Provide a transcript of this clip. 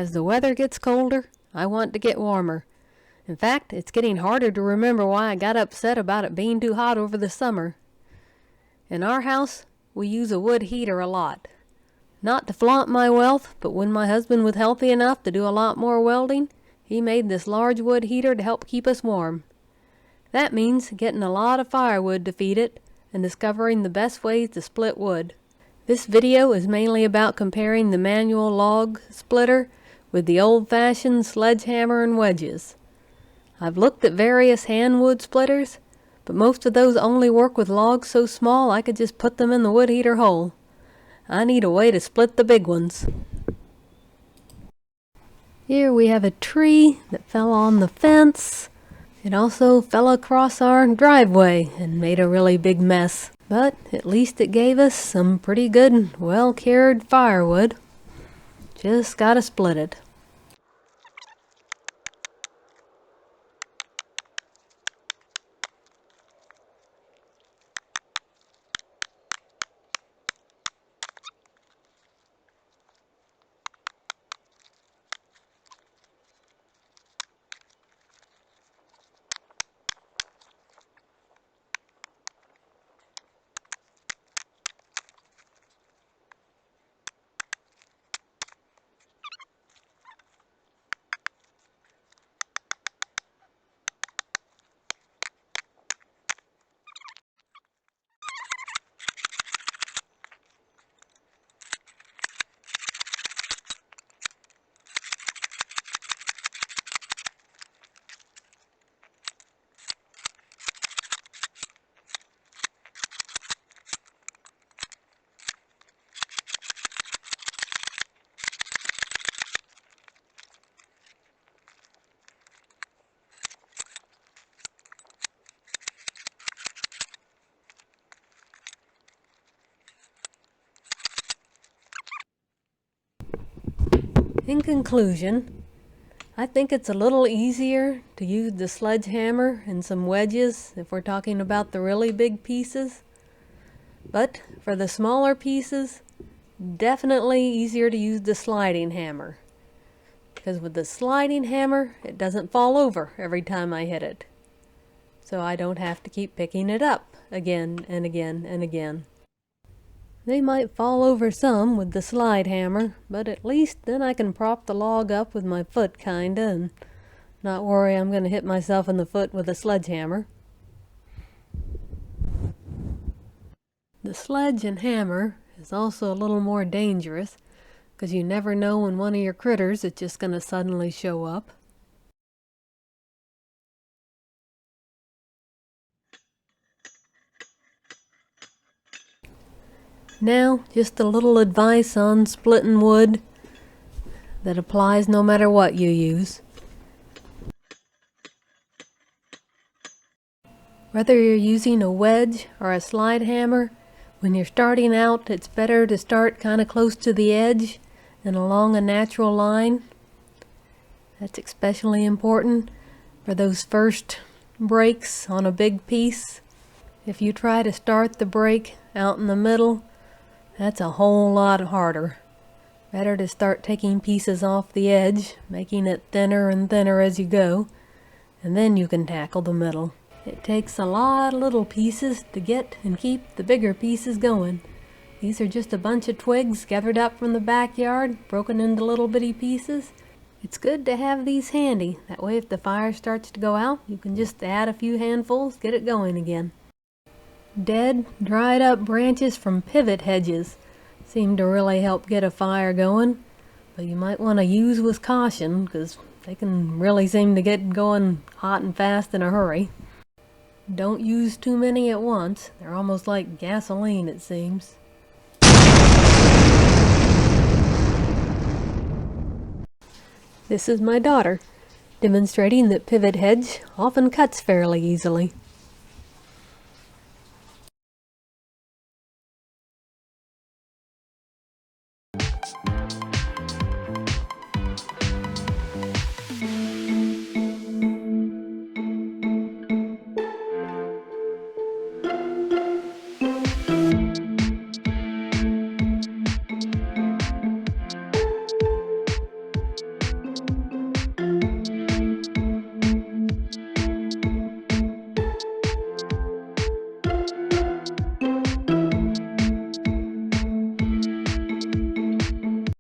As the weather gets colder, I want to get warmer. In fact, it's getting harder to remember why I got upset about it being too hot over the summer. In our house, we use a wood heater a lot. Not to flaunt my wealth, but when my husband was healthy enough to do a lot more welding, he made this large wood heater to help keep us warm. That means getting a lot of firewood to feed it and discovering the best ways to split wood. This video is mainly about comparing the manual log splitter with the old-fashioned sledgehammer and wedges. I've looked at various hand wood splitters, but most of those only work with logs so small I could just put them in the wood heater hole. I need a way to split the big ones. Here we have a tree that fell on the fence. It also fell across our driveway and made a really big mess. But at least it gave us some pretty good, well-cared firewood. Just gotta split it. In conclusion, I think it's a little easier to use the sledgehammer and some wedges if we're talking about the really big pieces. But for the smaller pieces, definitely easier to use the sliding hammer. Because with the sliding hammer, it doesn't fall over every time I hit it. So I don't have to keep picking it up again and again and again. They might fall over some with the slide hammer, but at least then I can prop the log up with my foot kinda and not worry I'm gonna hit myself in the foot with a sledgehammer. The sledge and hammer is also a little more dangerous because you never know when one of your critters is just gonna suddenly show up. Now, just a little advice on splitting wood that applies no matter what you use. Whether you're using a wedge or a slide hammer, when you're starting out, it's better to start kind of close to the edge and along a natural line. That's especially important for those first breaks on a big piece. If you try to start the break out in the middle, that's a whole lot harder. Better to start taking pieces off the edge, making it thinner and thinner as you go, and then you can tackle the middle. It takes a lot of little pieces to get and keep the bigger pieces going. These are just a bunch of twigs gathered up from the backyard, broken into little bitty pieces. It's good to have these handy. That way if the fire starts to go out, you can just add a few handfuls, get it going again. Dead, dried up branches from pivot hedges seem to really help get a fire going, but you might want to use with caution because they can really seem to get going hot and fast in a hurry. Don't use too many at once. They're almost like gasoline, it seems. This is my daughter, demonstrating that pivot hedge often cuts fairly easily.